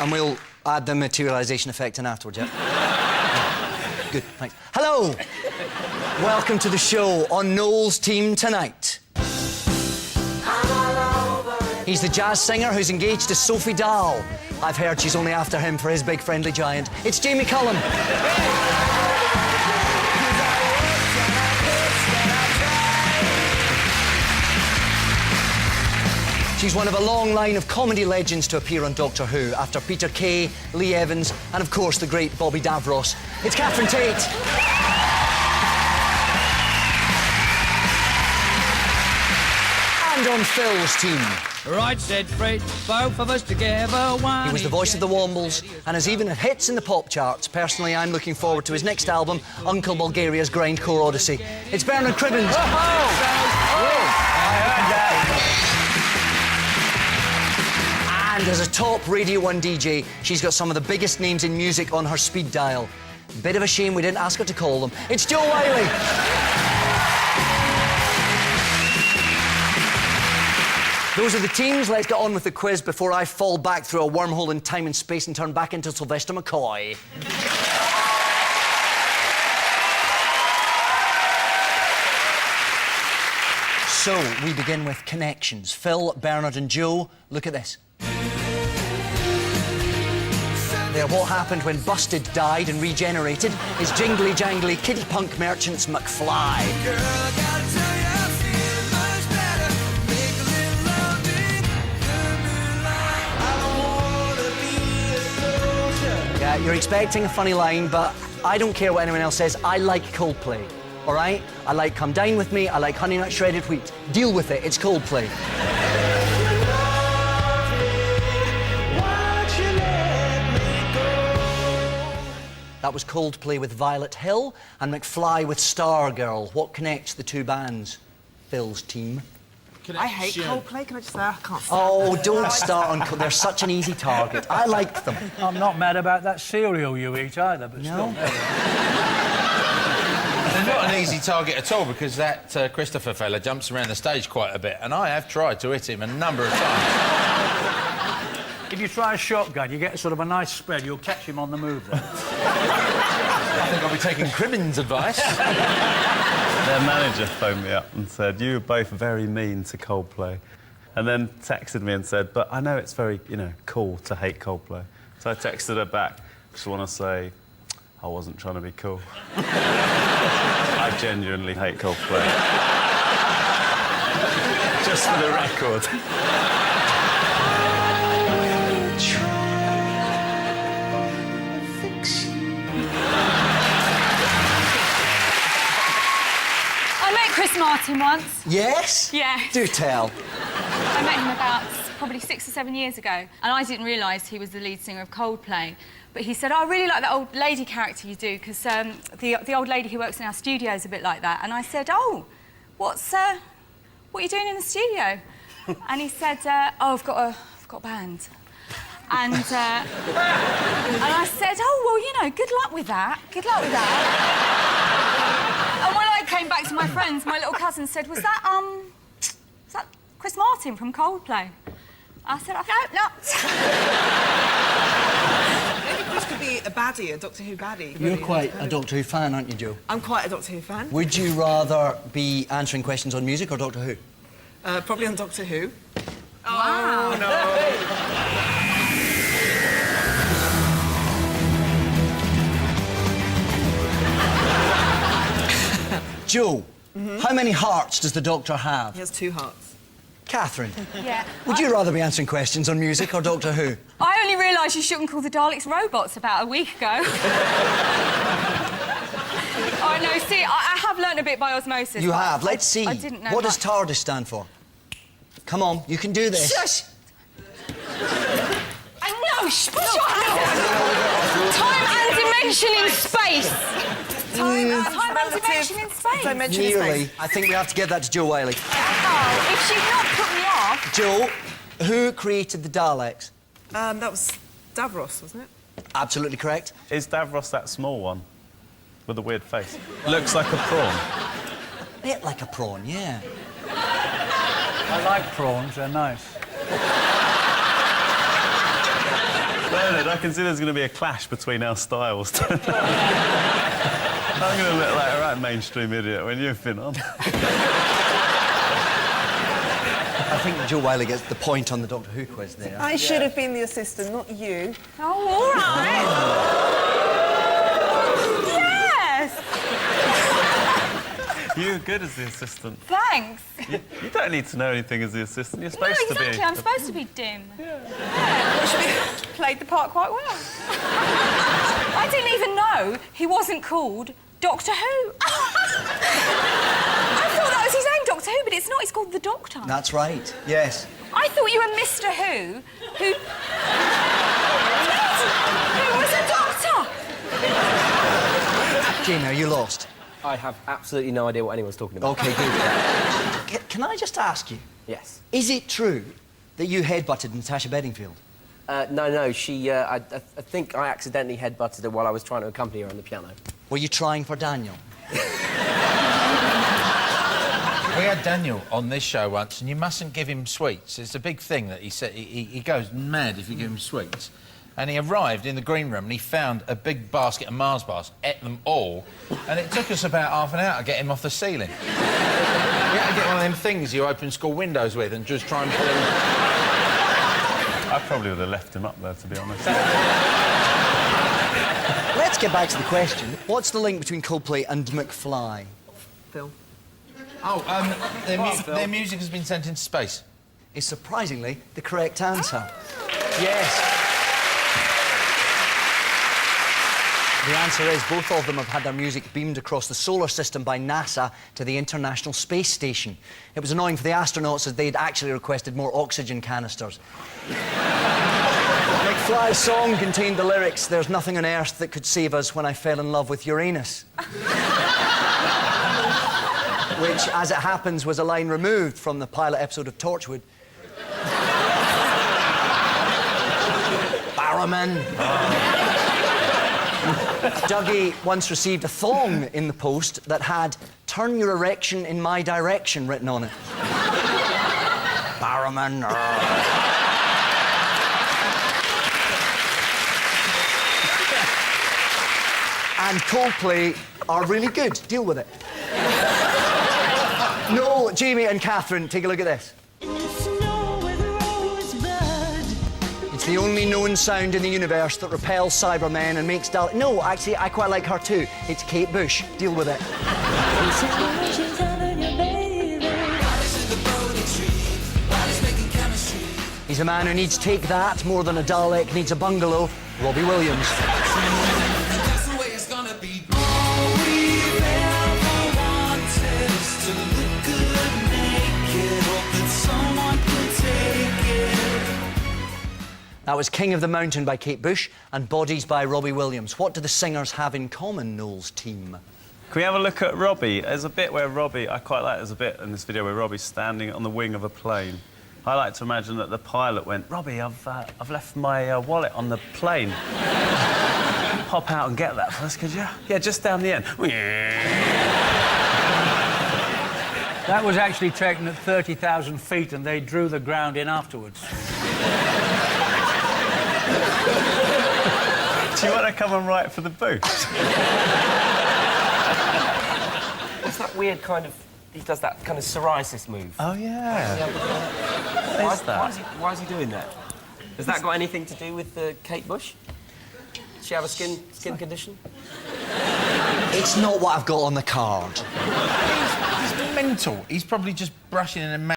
And we'll add the materialisation effect in afterwards, yeah? Good, thanks. Hello! Welcome to the show on Noel's team tonight. He's the jazz singer who's engaged to Sophie Dahl. I've heard she's only after him for his big friendly giant. It's Jamie Cullum. She's one of a long line of comedy legends to appear on Doctor Who, after Peter Kay, Lee Evans, and of course the great Bobby Davros. It's Catherine Tate. And on Phil's team. Right, said Fred, both of us together, one. He was the voice of the Wombles and has even had hits in the pop charts. Personally, I'm looking forward to his next album, Uncle Bulgaria's Grindcore Odyssey. It's Bernard Cribbins. I heard that. And as a top Radio 1 DJ, she's got some of the biggest names in music on her speed dial. Bit of a shame we didn't ask her to call them. It's Jo Whiley. Those are the teams. Let's get on with the quiz before I fall back through a wormhole in time and space and turn back into Sylvester McCoy. So, we begin with connections. Phil, Bernard and Jo, look at this. They're what happened when Busted died and regenerated is jingly jangly kiddie punk merchants McFly. Girl, I gotta tell you, I feel much better. Make a little loving, I don't wanna be a soldier. Yeah, you're expecting a funny line, but I don't care what anyone else says. I like Coldplay, all right? I like Come Dine With Me, I like Honey Nut Shredded Wheat. Deal with it, it's Coldplay. That was Coldplay with Violet Hill and McFly with Stargirl. What connects the two bands? Phil's team. I hate Coldplay. Can I just say I can't stand Oh, don't start on... They're such an easy target. I like them. I'm not mad about that cereal you eat either, but No? still. They're not an easy target at all because that Christopher fella jumps around the stage quite a bit, and I have tried to hit him a number of times. If you try a shotgun, you get sort of a nice spread, you'll catch him on the move then. I think I'll be taking Cribbins' advice. Their manager phoned me up and said, you were both very mean to Coldplay. And then texted me and said, but I know it's very, cool to hate Coldplay. So I texted her back, just want to say, I wasn't trying to be cool. I genuinely hate Coldplay. Just for the record. I met Chris Martin once. Yes? Yeah. Do tell. I met him about probably 6 or 7 years ago, and I didn't realise he was the lead singer of Coldplay. But he said, oh, I really like that old lady character you do, because the old lady who works in our studio is a bit like that. And I said, oh, what are you doing in the studio? And he said, oh, I've got a band. And I said, oh, well, good luck with that. Good luck with that. And when I came back to my friends, my little cousin said, was that Chris Martin from Coldplay? I said, I hope not. Maybe Chris could be a baddie, a Doctor Who baddie. You're Really, quite a Doctor Who fan, aren't you, Jo? I'm quite a Doctor Who fan. Would you rather be answering questions on music or Doctor Who? Probably on Doctor Who. Wow. Oh, no. Jo, how many hearts does the Doctor have? He has 2 hearts. Catherine, Yeah. would you rather be answering questions on music or Doctor Who? I only realised you shouldn't call the Daleks robots about a week ago. Oh, no, see, I have learnt a bit by osmosis. You but have. Let's see. I didn't know What does much. TARDIS stand for? Come on, you can do this. Shush! I know, put your hand down. Time and dimension in space. Time and dimension in space. Dimension in Nearly. space. I think we have to give that to Jo Whiley. Oh, if she'd not put me off... Jo, who created the Daleks? That was Davros, wasn't it? Absolutely correct. Is Davros that small one? With a weird face? Looks like a prawn. Bit like a prawn, yeah. I like prawns, they're nice. Bernard, I can see there's going to be a clash between our styles. I'm going to look like a right mainstream idiot when you've been on. I think Joe Wiley gets the point on the Doctor Who quiz there. I should have been the assistant, not you. Oh, all right. Yes. You're good as the assistant. Thanks. You don't need to know anything as the assistant. You're No, supposed to be. exactly. I'm supposed to be dim. Yeah. Played the part quite well. I didn't even know he wasn't called Doctor Who. I thought that was his name, Doctor Who, but it's not. It's called the Doctor. That's right, yes. I thought you were Mr. Who was a doctor. Jamie, are you lost? I have absolutely no idea what anyone's talking about. OK, good. Can I just ask you, Yes. is it true that you headbutted Natasha Bedingfield? No, she... I think I accidentally headbutted her while I was trying to accompany her on the piano. Were you trying for Daniel? We had Daniel on this show once, and you mustn't give him sweets. It's a big thing that he said. He goes mad if you give him sweets. And he arrived in the green room and he found a big basket of Mars bars, ate them all, and it took us about half an hour to get him off the ceiling. We had to get one of them things you open school windows with and just try and pull him... I probably would have left him up there, to be honest. Let's get back to the question. What's the link between Coldplay and McFly? Phil. Oh, their music has been sent into space. Is surprisingly the correct answer. Yes. The answer is both of them have had their music beamed across the solar system by NASA to the International Space Station. It was annoying for the astronauts as they'd actually requested more oxygen canisters. McFly's song contained the lyrics, "There's nothing on earth that could save us when I fell in love with Uranus." Which, as it happens, was a line removed from the pilot episode of Torchwood. Barrowman. Dougie once received a thong in the post that had "Turn your erection in my direction" written on it. Barrowman. And Coldplay are really good. Deal with it. No, Jamie and Catherine, take a look at this. It's the only known sound in the universe that repels Cybermen and makes No, actually, I quite like her too. It's Kate Bush. Deal with it. He's a man who needs Take That more than a Dalek needs a bungalow. Robbie Williams. That's the way it's gonna be. All we've ever wanted is to look good naked. Hope that someone could take it. That was King of the Mountain by Kate Bush and Bodies by Robbie Williams. What do the singers have in common, Noel's team? Can we have a look at Robbie? There's a bit where Robbie... I quite like there's a bit in this video where Robbie's standing on the wing of a plane. I like to imagine that the pilot went, "Robbie, I've left my wallet on the plane. Pop out and get that for us, could you?" "Yeah, just down the end." That was actually taken at 30,000 feet and they drew the ground in afterwards. Do you want to come and write for the booth? What's that weird kind of... He does that kind of psoriasis move. Oh, yeah. Why, Is that? why is he doing that? Has that got anything to do with Kate Bush? Does she have a skin condition? It's not what I've got on the card. He's mental. He's probably just brushing in a